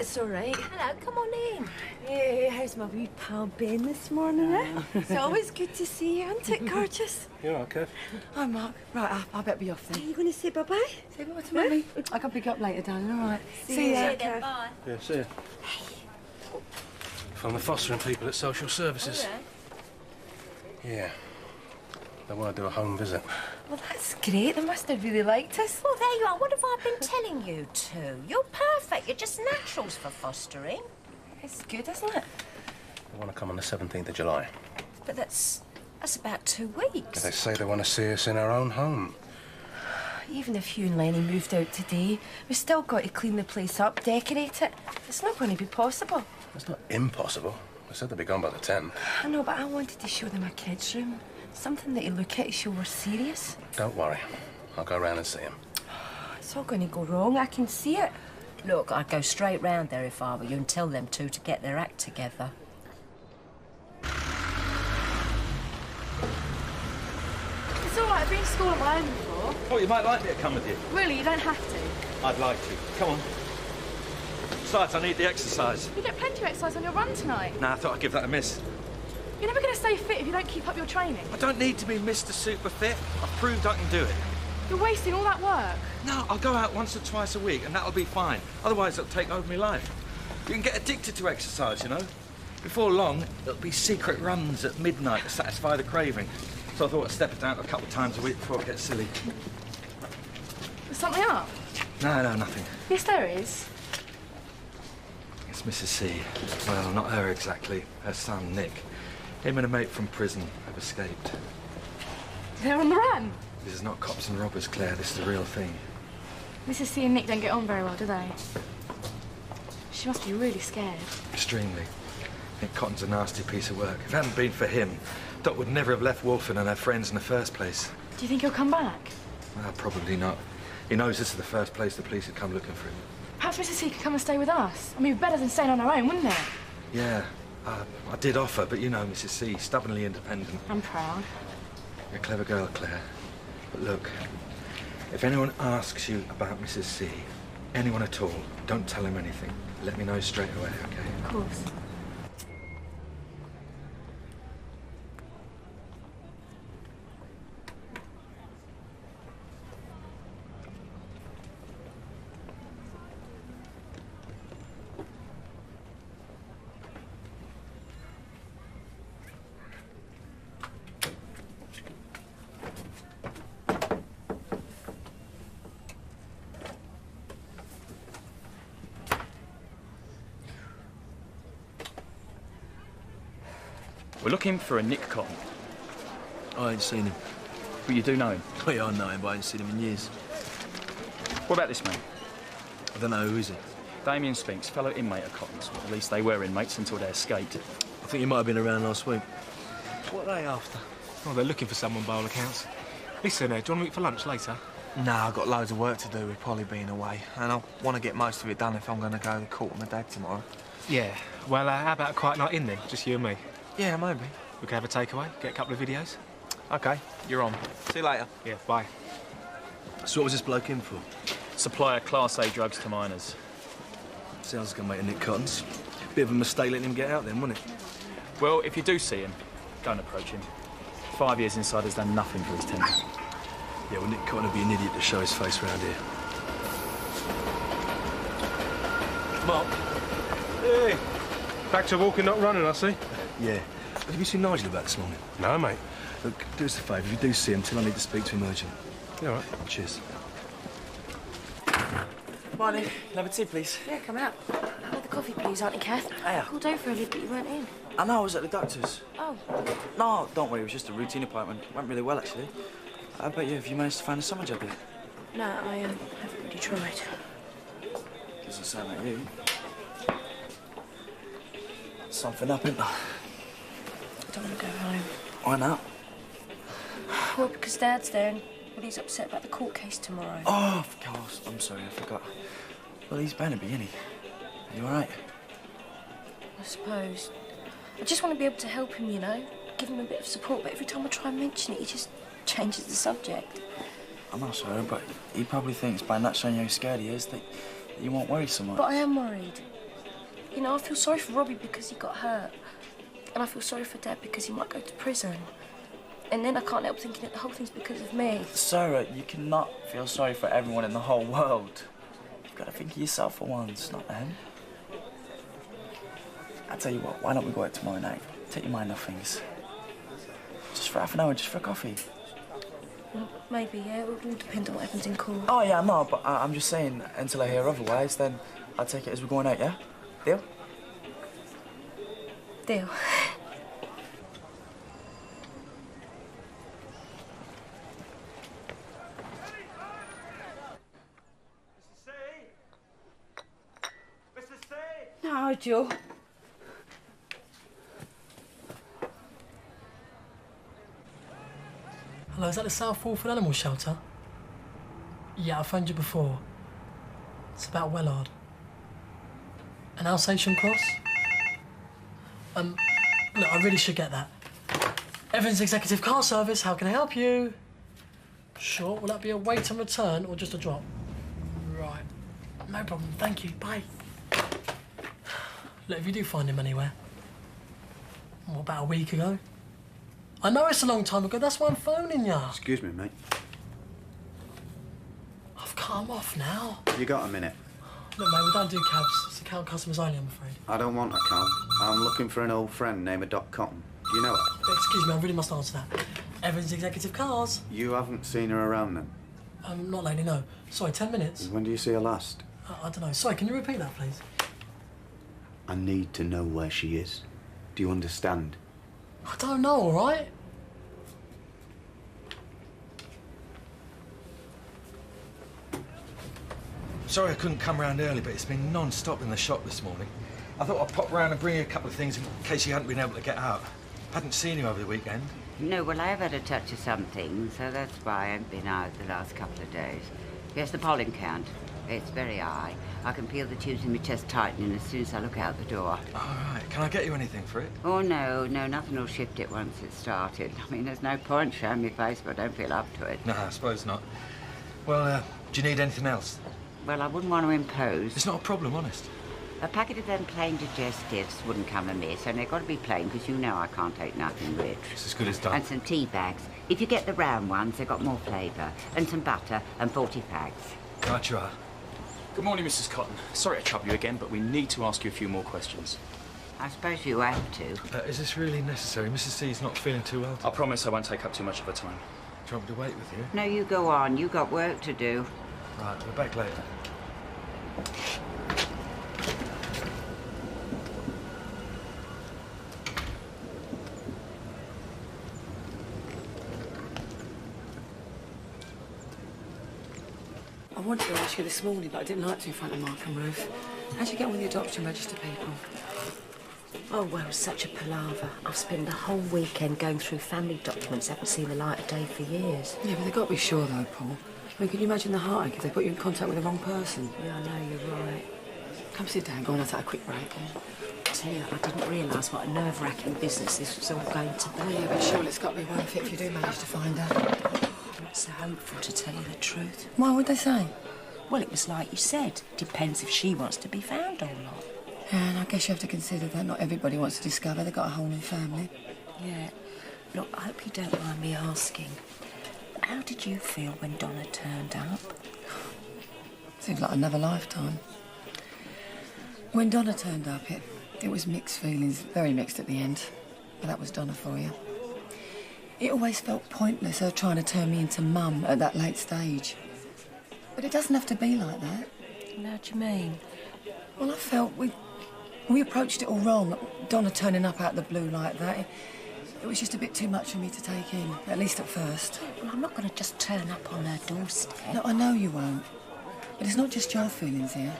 That's all right. Hello, come on in. Hey, how's my wee pal Ben this morning, eh? It's always good to see you, isn't it, gorgeous? You all right, Kev? Hi, Mark. Right, I better be off then. Are you going to say bye-bye? Say bye to Yeah? Mummy? I can pick you up later, darling, all right? See you then, Kev. bye. Yeah, see you. From the fostering people at Social Services. Oh, Yeah. They want to do a home visit. Well, that's great. They must have really liked us. Well, there you are. What have I been telling you two? You're perfect. You're just naturals for fostering. It's good, isn't it? They want to come on the 17th of July. But that's about 2 weeks. They say they want to see us in our own home. Even if you and Lenny moved out today, we've still got to clean the place up, decorate it. It's not going to be possible. It's not impossible. They said they'd be gone by the 10th. I know, but I wanted to show them a kid's room. Something that you look at to show we're serious. Don't worry. I'll go round and see him. It's all going to go wrong. I can see it. Look, I'd go straight round there if I were you and tell them two to get their act together. It's all right. I've been to school on my own before. Oh, you might like me to come with you. Really, you don't have to. I'd like to. Come on. Besides, I need the exercise. You get plenty of exercise on your run tonight. Nah, I thought I'd give that a miss. You're never going to stay fit if you don't keep up your training. I don't need to be Mr. Super Fit. I've proved I can do it. You're wasting all that work. No, I'll go out once or twice a week and that'll be fine. Otherwise, it'll take over my life. You can get addicted to exercise, you know. Before long, it'll be secret runs at midnight to satisfy the craving. So I thought I'd step it down a couple of times a week before it gets silly. There's something up. No, nothing. Yes, there is. It's Mrs. C. Well, not her exactly. Her son, Nick. Him and a mate from prison have escaped. They're on the run. This is not cops and robbers, Claire. This is the real thing. Mrs. C and Nick don't get on very well, do they? She must be really scared. Extremely. Nick Cotton's a nasty piece of work. If it hadn't been for him, Doc would never have left Wolfen and her friends in the first place. Do you think he'll come back? Well, probably not. He knows this is the first place the police would come looking for him. Perhaps Mrs. C could come and stay with us. I mean, better than staying on our own, wouldn't it? Yeah, I did offer, but you know Mrs. C, stubbornly independent. I'm proud. You're a clever girl, Claire. But look, if anyone asks you about Mrs. C, anyone at all, don't tell him anything. Let me know straight away, okay? Of course. We're looking for a Nick Cotton. I ain't seen him. But you do know him. Oh, yeah, I know him, but I ain't seen him in years. What about this man? I don't know, who is he? Damien Spinks, fellow inmate of Cotton's. Well, at least they were inmates until they escaped. I think he might have been around last week. What are they after? Oh, they're looking for someone by all accounts. Listen, do you want to meet for lunch later? Nah, I've got loads of work to do with Polly being away, and I want to get most of it done if I'm going to go to court with my dad tomorrow. Yeah. Well, how about a quiet night in then? Just you and me? Yeah, maybe. We can have a takeaway, get a couple of videos. OK, you're on. See you later. Yeah, bye. So what was this bloke in for? Supply of Class A drugs to minors. Sounds like a mate of Nick Cotton's. Bit of a mistake letting him get out then, wasn't it? Well, if you do see him, don't approach him. 5 years inside has done nothing for his tenure. Yeah, well, Nick Cotton would be an idiot to show his face round here. Mark. Hey. Back to walking, not running, I see. Yeah. Have you seen Nigel about this morning? No, mate. Look, do us a favour. If you do see him, tell him I need to speak to him urgent. You all right? Cheers. Morning. Another tea, please. Yeah, come out. Another coffee, please, Auntie Kath. Hiya. Called over earlier, but you weren't in. I know, I was at the doctor's. Oh. No, don't worry, it was just a routine appointment. Went really well, actually. How about you? Have you managed to find a summer job yet? No, I haven't really tried. Doesn't sound like you. Something up, isn't there? I don't want to go home. Why not? Well, because Dad's there and he's upset about the court case tomorrow. Oh, of course. I'm sorry, I forgot. Well, he's bound to be, isn't he? Are you all right? I suppose. I just want to be able to help him, you know, give him a bit of support, but every time I try and mention it, he just changes the subject. I'm not sorry, but he probably thinks by not showing you how scared he is that you won't worry so much. But I am worried. You know, I feel sorry for Robbie because he got hurt. And I feel sorry for Dad because he might go to prison. And then I can't help thinking that the whole thing's because of me. Sarah, you cannot feel sorry for everyone in the whole world. You've got to think of yourself for once, not them. I tell you what, why don't we go out tomorrow night? Take your mind off things. Just for half an hour, just for a coffee. Well, maybe, yeah. It will all depend on what happens in court. Oh, yeah, no, but I'm just saying, until I hear otherwise, then I'll take it as we're going out, yeah? Deal? Deal. No, Joe. Hello, is that the South Walford Animal Shelter? Yeah, I phoned you before. It's about Wellard. An Alsatian cross? Look, I really should get that. Evans Executive Car Service, how can I help you? Sure, will that be a wait and return or just a drop? Right, no problem, thank you, bye. Look, if you do find him anywhere. What, about a week ago? I know it's a long time ago, that's why I'm phoning you. Excuse me, mate. I've cut him off now. You got a minute? Look, mate, we don't do cabs. It's account customers only, I'm afraid. I don't want a car. I'm looking for an old friend named Doc Cotton. Do you know her? Excuse me, I really must answer that. Evans Executive Cars. You haven't seen her around then? Not lately, no. Sorry, 10 minutes. When do you see her last? I don't know. Sorry, can you repeat that, please? I need to know where she is. Do you understand? I don't know, all right? Sorry I couldn't come round early, but it's been non-stop in the shop this morning. I thought I'd pop round and bring you a couple of things in case you hadn't been able to get out. Hadn't seen you over the weekend. No, well, I have had a touch of something, so that's why I haven't been out the last couple of days. Yes, the pollen count. It's very high. I can feel the tubes in my chest tightening as soon as I look out the door. All right. Can I get you anything for it? Oh, no, nothing will shift it once it's started. I mean, there's no point showing me face if I don't feel up to it. No, I suppose not. Well, do you need anything else? Well, I wouldn't want to impose. It's not a problem, honest. A packet of them plain digestives wouldn't come amiss, and they've got to be plain, because you know I can't take nothing rich. It's as good as done. And some tea bags. If you get the round ones, they've got more flavour. And some butter, and 40 fags. Right you are. Good morning, Mrs. Cotton. Sorry to trouble you again, but we need to ask you a few more questions. I suppose you have to. Is this really necessary? Mrs. C's not feeling too well. I promise I won't take up too much of her time. Do you want me to wait with you? No, you go on. You got work to do. Right, we're back later. I wanted to ask you this morning, but I didn't like to in front of Mark and Ruth. How'd you get on with the adoption register people? Oh, well, such a palaver. I've spent the whole weekend going through family documents, haven't seen the light of day for years. Yeah, but they've got to be sure, though, Paul. I mean, can you imagine the heartache if they put you in contact with the wrong person? Yeah, I know, you're right. Come sit down, go on, I'll take a quick break. I tell you, I didn't realise what a nerve-wracking business this was all going to be. Yeah, but surely it's got to be worth it if you do manage to find her. I'm not so hopeful, to tell you the truth. Why would they say? Well, it was like you said. Depends if she wants to be found or not. Yeah, and I guess you have to consider that not everybody wants to discover they've got a whole new family. Yeah. Look, I hope you don't mind me asking. How did you feel when Donna turned up? Seems like another lifetime. When Donna turned up, it was mixed feelings, very mixed at the end. But that was Donna for you. It always felt pointless, her trying to turn me into mum at that late stage. But it doesn't have to be like that. How do you mean? Well, I felt we approached it all wrong. Donna turning up out of the blue like that. It was just a bit too much for me to take in, at least at first. Well, I'm not going to just turn up on her doorstep. No, I know you won't. But it's not just your feelings here.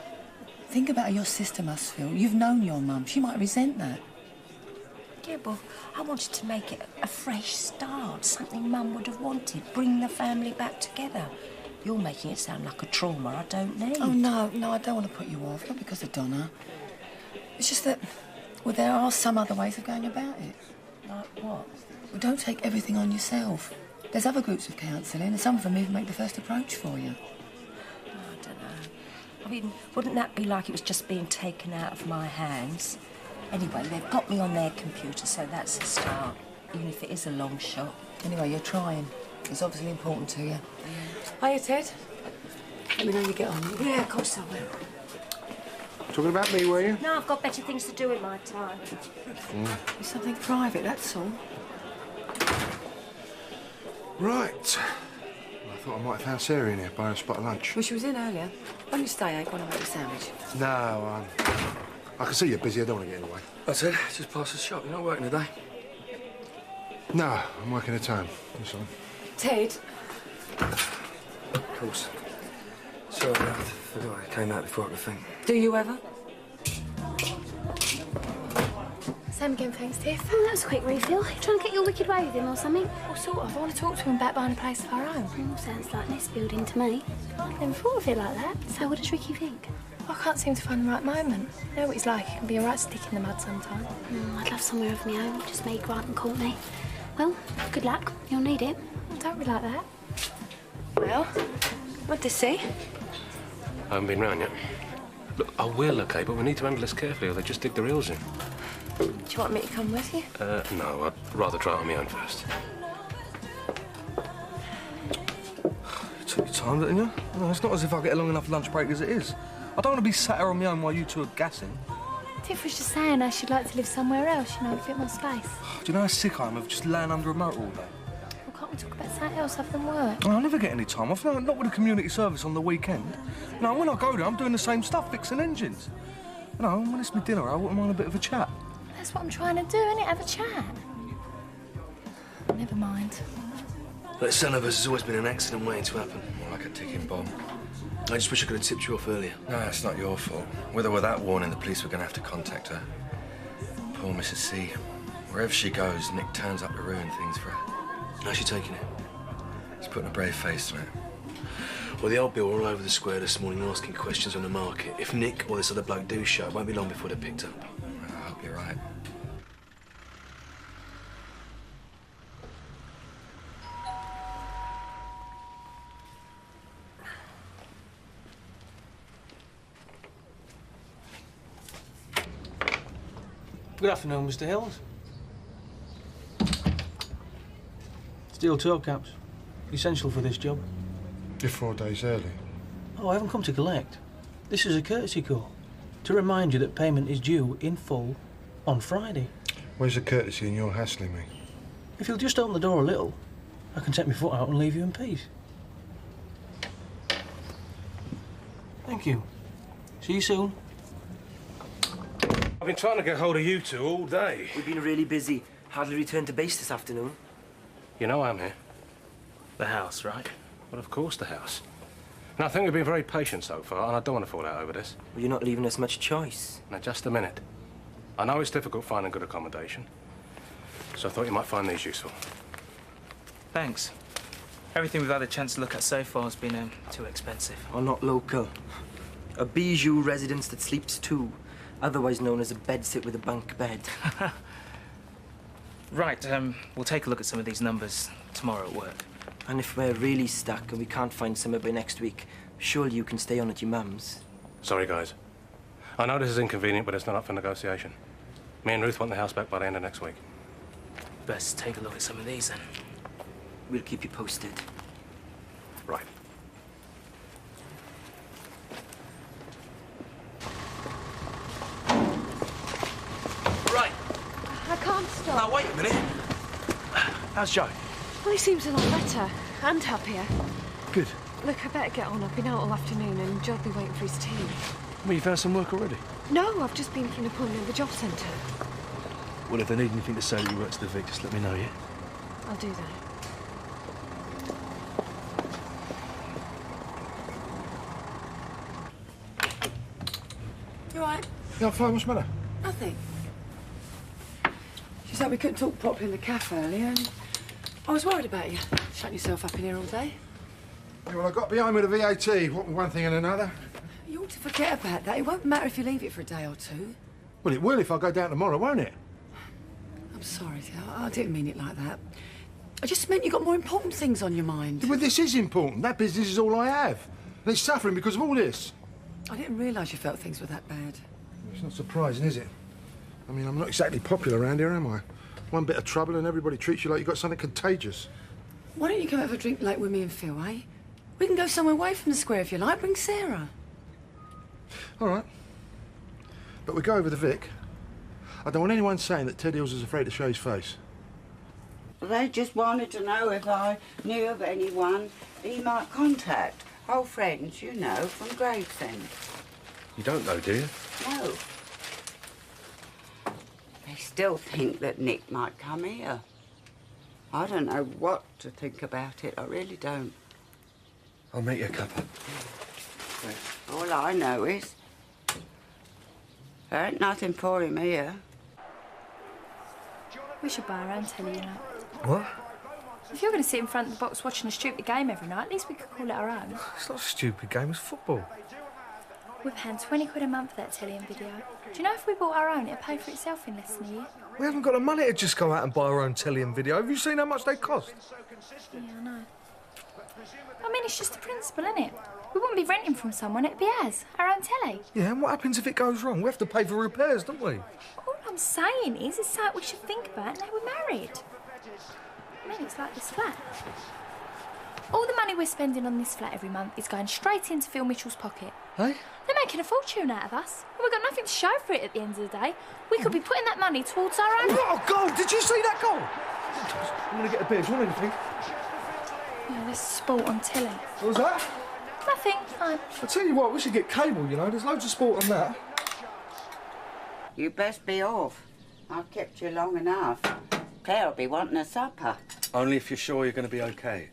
Think about how your sister must feel. You've known your mum. She might resent that. Yeah, well, I wanted to make it a fresh start, something Mum would have wanted, bring the family back together. You're making it sound like a trauma I don't need. Oh, no, I don't want to put you off, not because of Donna. It's just that, well, there are some other ways of going about it. Like what? Well, don't take everything on yourself. There's other groups of counselling, and some of them even make the first approach for you. I don't know. I mean, wouldn't that be like it was just being taken out of my hands? Anyway, they've got me on their computer, so that's a start, even if it is a long shot. Anyway, you're trying. It's obviously important to you. Hiya, Ted. Let me know you get on. Yeah, of course I will. Talking about me, were you? No, I've got better things to do in my time. It's something private, that's all. Right. Well, I thought I might have found Sarah in here buying a spot of lunch. Well, she was in earlier. Why don't you stay, Hank, while I make you a sandwich? No, I can see you're busy. I don't want to get in the way. That's it. Just past the shop. You're not working today? No, I'm working at home. That's all. Ted. Of course. Sorry, I forgot I came out before I could think. Do you ever? Same again, thanks, Tiff. Oh, that was a quick refill. You trying to get your wicked way with him or something? Well, sort of. I want to talk to him about buying a place of our own. Oh, sounds like nest building to me. I never thought of it like that. So what does Ricky think? I can't seem to find the right moment. You know what he's like. He can be a right stick in the mud sometimes. I'd love somewhere of my own. Just me, Grant and Courtney. Well, good luck. You'll need it. Don't be like that. Well, what'd they say? I haven't been round yet. Look, I will, OK, but we need to handle this carefully or they just dig their heels in. Do you want me to come with you? No, I'd rather try it on my own first. You took your time, didn't you? No, it's not as if I get a long enough lunch break as it is. I don't want to be sat here on my own while you two are gassing. Tiff was just saying how she'd like to live somewhere else, you know, with a bit more space. Do you know how sick I am of just laying under a motor all day? Well, can't we talk about something else other than work? I'll never get any time off, not with a community service on the weekend. No, when I go there, I'm doing the same stuff, fixing engines. You know, when it's my dinner, I wouldn't mind a bit of a chat. That's what I'm trying to do, innit? Have a chat. Never mind. That son of us has always been an accident waiting to happen. More like a ticking bomb. I just wish I could have tipped you off earlier. No, it's not your fault. With or without warning, the police were going to have to contact her. Poor Mrs. C. Wherever she goes, Nick turns up to ruin things for her. How's she taking it? He's putting a brave face on it. Well, the old Bill were all over the square this morning asking questions on the market. If Nick or this other bloke do show, it won't be long before they're picked up. I hope you're right. Good afternoon, Mr. Hills. Steel toe caps. Essential for this job. You're 4 days early. Oh, I haven't come to collect. This is a courtesy call to remind you that payment is due in full on Friday. Where's the courtesy in your hassling me? If you'll just open the door a little, I can take my foot out and leave you in peace. Thank you. See you soon. I've been trying to get hold of you two all day. We've been really busy. Hardly returned to base this afternoon. You know I'm here. The house, right? Well, of course, the house. And I think we've been very patient so far, and I don't want to fall out over this. Well, you're not leaving us much choice. Now, just a minute. I know it's difficult finding good accommodation, so I thought you might find these useful. Thanks. Everything we've had a chance to look at so far has been too expensive. Or not local. A bijou residence that sleeps two, otherwise known as a bedsit with a bunk bed. Right, we'll take a look at some of these numbers tomorrow at work. And if we're really stuck and we can't find somewhere by next week, surely you can stay on at your mum's. Sorry, guys. I know this is inconvenient, but it's not up for negotiation. Me and Ruth want the house back by the end of next week. Best take a look at some of these, then. We'll keep you posted. Right. Right. I can't stop. Now, wait a minute. How's Joe? Well, he seems a lot better and happier. Good. Look, I better get on. I've been out all afternoon and Joe'll be waiting for his tea. Well, you found some work already? No, I've just been for an appointment at the job centre. Well, if they need anything to say that you work to the Vic, just let me know, yeah? I'll do that. You all right? Yeah, I'm fine. What's the matter? Nothing. She said we couldn't talk properly in the cafe earlier, and I was worried about you. Shutting yourself up in here all day. Yeah, well, I got behind with the VAT, what with one thing and another. You ought to forget about that. It won't matter if you leave it for a day or two. Well, it will if I go down tomorrow, won't it? I'm sorry, dear. I didn't mean it like that. I just meant you got more important things on your mind. Well, this is important. That business is all I have. And it's suffering because of all this. I didn't realise you felt things were that bad. It's not surprising, is it? I mean, I'm not exactly popular around here, am I? One bit of trouble and everybody treats you like you've got something contagious. Why don't you come have a drink late with me and Phil, eh? We can go somewhere away from the square if you like. Bring Sarah. All right. But we go over the Vic. I don't want anyone saying that Ted Hills is afraid to show his face. They just wanted to know if I knew of anyone he might contact. Old friends, you know, from Gravesend. You don't know, do you? No. They still think that Nick might come here. I don't know what to think about it. I really don't. I'll make you a cuppa. All I know is there ain't nothing for him here. We should buy our own telly, you know. What? If you're going to sit in front of the box watching a stupid game every night, at least we could call it our own. It's not a stupid game, it's football. We're paying 20 quid a month for that telly and video. Do you know if we bought our own, it'd pay for itself in less than a year? We haven't got the money to just go out and buy our own telly and video. Have you seen how much they cost? Yeah, I know. I mean, it's just the principle, isn't it? We wouldn't be renting from someone, it'd be ours, our own telly. Yeah, and what happens if it goes wrong? We have to pay for repairs, don't we? All I'm saying is, it's something we should think about now we're married. I mean, it's like this flat. All the money we're spending on this flat every month is going straight into Phil Mitchell's pocket. Hey? They're making a fortune out of us, and we've got nothing to show for it at the end of the day. We could be putting that money towards our own... Oh, goal! Did you see that goal? I'm going to get a beer. Do you want anything? Yeah, there's sport on telly. What was that? Nothing, fine. I tell you what, we should get cable, you know. There's loads of sport on that. You best be off. I've kept you long enough. Claire'll be wanting a supper. Only if you're sure you're going to be okay.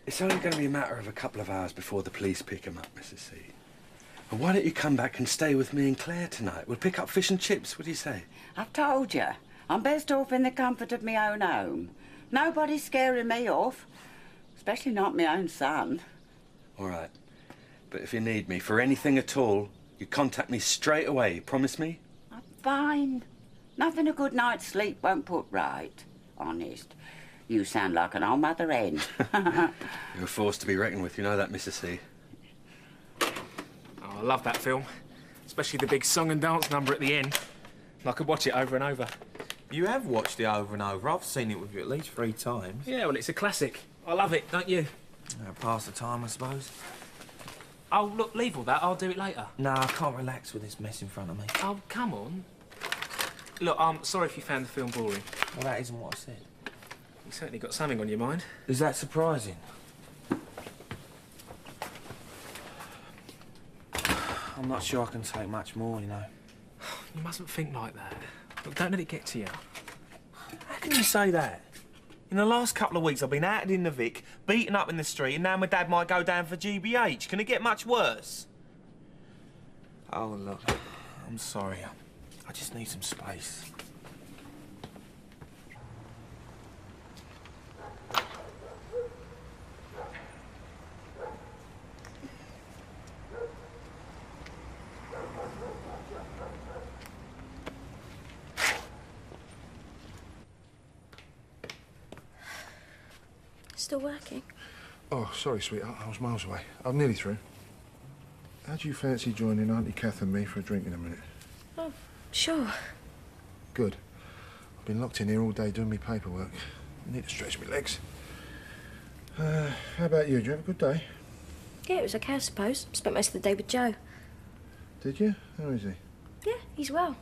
It's only going to be a matter of a couple of hours before the police pick him up, Mrs. C. And why don't you come back and stay with me and Claire tonight? We'll pick up fish and chips. What do you say? I've told you. I'm best off in the comfort of my own home. Nobody's scaring me off. Especially not my own son. All right. But if you need me for anything at all, you contact me straight away. Promise me? I'm fine. Nothing a good night's sleep won't put right. Honest. You sound like an old mother hen. You're a force to be reckoned with, you know that, Mrs. C. Oh, I love that film. Especially the big song and dance number at the end. I could watch it over and over. You have watched it over and over. I've seen it with you at least 3 times. Yeah, well, it's a classic. I love it, don't you? Pass the time, I suppose. Oh, look, leave all that. I'll do it later. No, I can't relax with this mess in front of me. Oh, come on. Look, I'm sorry if you found the film boring. Well, that isn't what I said. You certainly got something on your mind. Is that surprising? I'm not sure I can take much more, you know. You mustn't think like that. Look, don't let it get to you. How can you say that? In the last couple of weeks, I've been outed in the Vic, beaten up in the street, and now my dad might go down for GBH. Can it get much worse? Oh, look, I'm sorry. I just need some space. Still working? Oh, sorry, sweetheart. I was miles away. I'm nearly through. How do you fancy joining Auntie Kath and me for a drink in a minute? Oh, sure. Good. I've been locked in here all day doing my paperwork. I need to stretch my legs. How about you? Did you have a good day? Yeah, it was okay, I suppose. Spent most of the day with Joe. Did you? How is he? Yeah, he's well.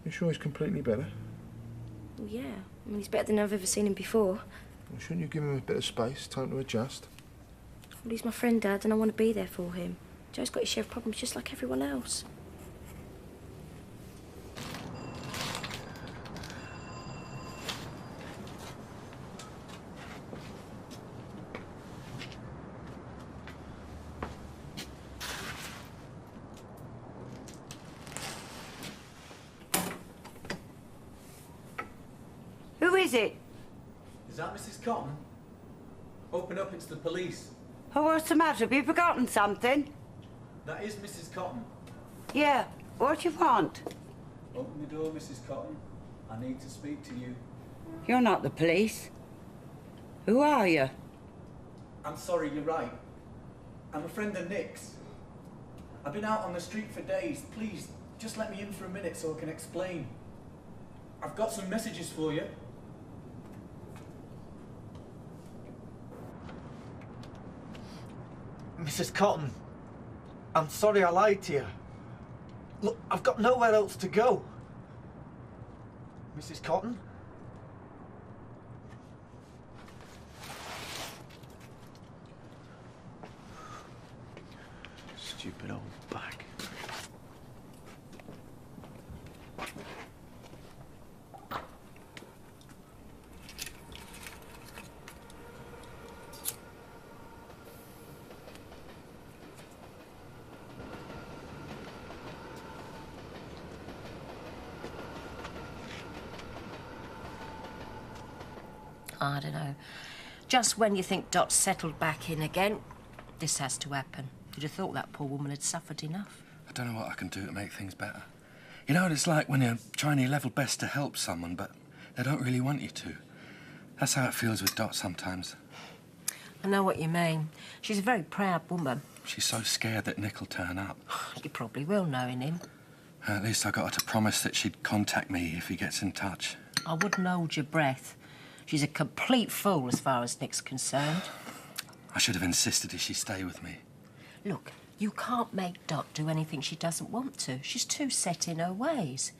You sure he's completely better? Well, yeah. I mean, he's better than I've ever seen him before. Well, shouldn't you give him a bit of space, time to adjust? Well, he's my friend, Dad, and I want to be there for him. Joe's got his share of problems just like everyone else. Who is it? Is that Mrs. Cotton? Open up, it's the police. Oh, what's the matter? Have you forgotten something? That is Mrs. Cotton. Yeah, what do you want? Open the door, Mrs. Cotton. I need to speak to you. You're not the police. Who are you? I'm sorry, you're right. I'm a friend of Nick's. I've been out on the street for days. Please, just let me in for a minute so I can explain. I've got some messages for you. Mrs. Cotton, I'm sorry I lied to you. Look, I've got nowhere else to go. Mrs. Cotton? Stupid old bag. I don't know. Just when you think Dot's settled back in again, this has to happen. You'd have thought that poor woman had suffered enough. I don't know what I can do to make things better. You know what it's like when you're trying your level best to help someone, but they don't really want you to. That's how it feels with Dot sometimes. I know what you mean. She's a very proud woman. She's so scared that Nick'll turn up. You probably will, knowing him. At least I got her to promise that she'd contact me if he gets in touch. I wouldn't hold your breath. She's a complete fool as far as Nick's concerned. I should have insisted that she stay with me. Look, you can't make Dot do anything she doesn't want to. She's too set in her ways.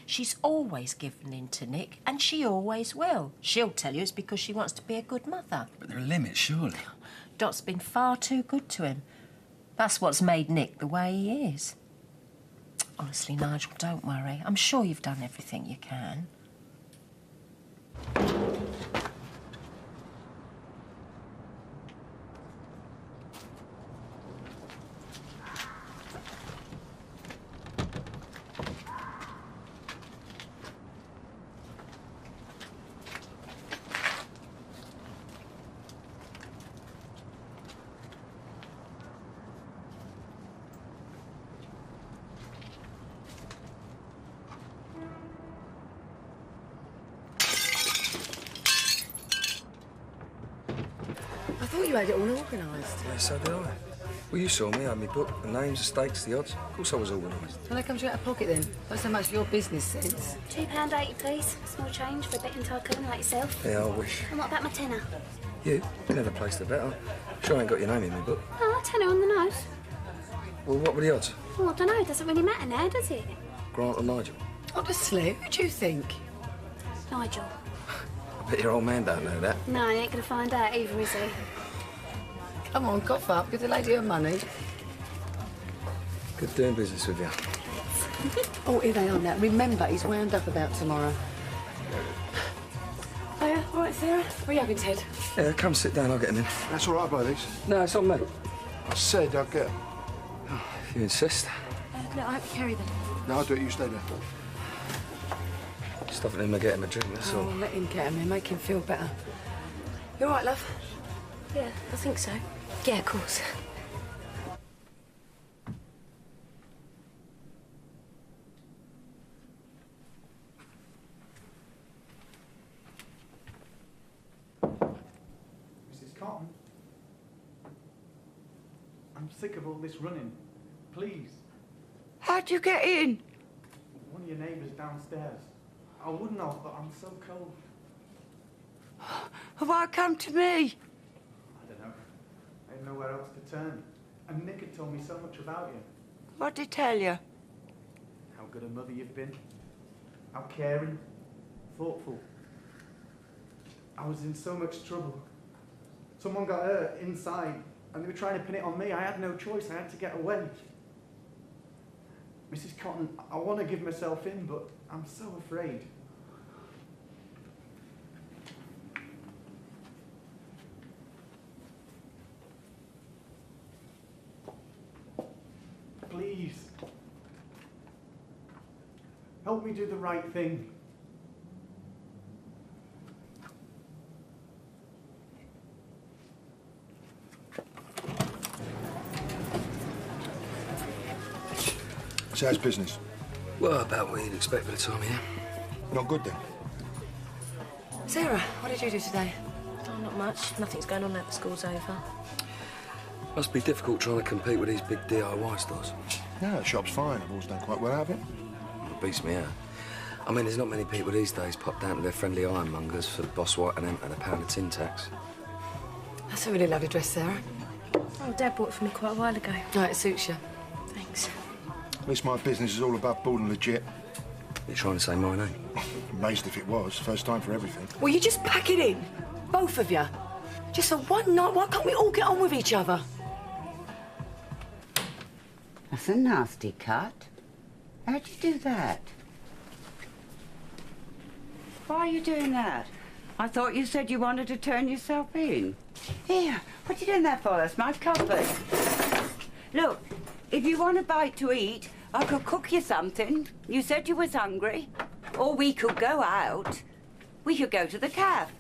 She's always given in to Nick, and she always will. She'll tell you it's because she wants to be a good mother. But there are limits, surely. Dot's been far too good to him. That's what's made Nick the way he is. Honestly, Nigel, don't worry. I'm sure you've done everything you can. I thought you had it all organised. Yeah, so did I. Well, you saw me, I had my book, the names, the stakes, the odds. Of course I was organised. Well, they come out of pocket then. Not so much for your business sense. £2.80, please. Small change for a betting tycoon like yourself. Yeah, I wish. And what about my tenner? You never placed a bet. I'm sure I ain't got your name in my book. Oh, tenner on the nose. Well, what were the odds? Oh, I don't know. Doesn't really matter now, does it? Grant or Nigel? Honestly, who do you think? Nigel. I bet your old man don't know that. No, he ain't going to find out either, is he? Come on, cough up. Give the lady her money. Good doing business with you. Oh, here they are now. Remember, he's wound up about tomorrow. Oh, yeah? All right, Sarah. Where are you having, Ted? Yeah, come sit down, I'll get him in. That's all right, buddies. No, it's on me. I said I'll get... If you insist. No, I hope you carry them. No, I'll do it. You stay there. Stopping him and getting him a drink, that's all. Oh, let him get him in. Make him feel better. You all right, love? Yeah, I think so. Yeah, of course. Mrs. Cotton? I'm sick of all this running. Please. How'd you get in? One of your neighbours downstairs. I wouldn't have, but I'm so cold. Why come to me? I don't know. I had nowhere else to turn. And Nick had told me so much about you. What did he tell you? How good a mother you've been. How caring, thoughtful. I was in so much trouble. Someone got hurt inside, and they were trying to pin it on me. I had no choice. I had to get away. Mrs. Cotton, I want to give myself in, but I'm so afraid. Please. Help me do the right thing. So how's business? Well, about what you'd expect for the time of year. Not good then? Sarah, what did you do today? Oh, not much. Nothing's going on now the school's over. Must be difficult trying to compete with these big DIY stores. No, the shop's fine. I've always done quite well out of it. It beats me out. I mean, there's not many people these days pop down to their friendly ironmongers for Boss White and Emp and a pound of tin tacks. That's a really lovely dress, Sarah. Oh, Dad bought it for me quite a while ago. Oh, it suits you. Thanks. At least my business is all above board and legit. You're trying to say my name? Amazed if it was. First time for everything. Will you just pack it in? Both of you. Just for one night, why can't we all get on with each other? That's a nasty cut. How'd you do that? Why are you doing that? I thought you said you wanted to turn yourself in. Here, what are you doing that for? That's my cupboard. Look, if you want a bite to eat, I could cook you something. You said you was hungry. Or we could go out. We could go to the cafe.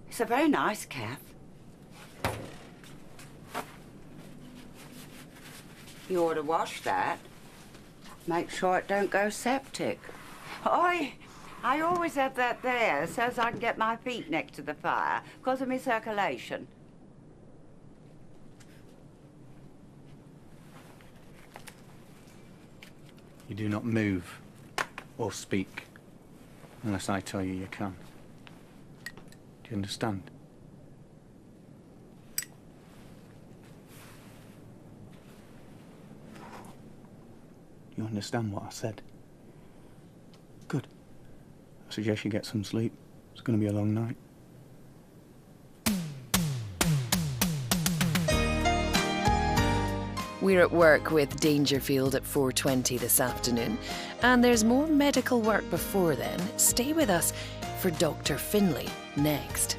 It's a very nice cafe. You ought to wash that. Make sure it don't go septic. I always have that there so as I can get my feet next to the fire because of my circulation. You do not move or speak unless I tell you you can. Do you understand? You understand what I said? Good. I suggest you get some sleep. It's going to be a long night. We're at work with Dangerfield at 4:20 this afternoon, and there's more medical work before then. Stay with us for Dr. Finlay next.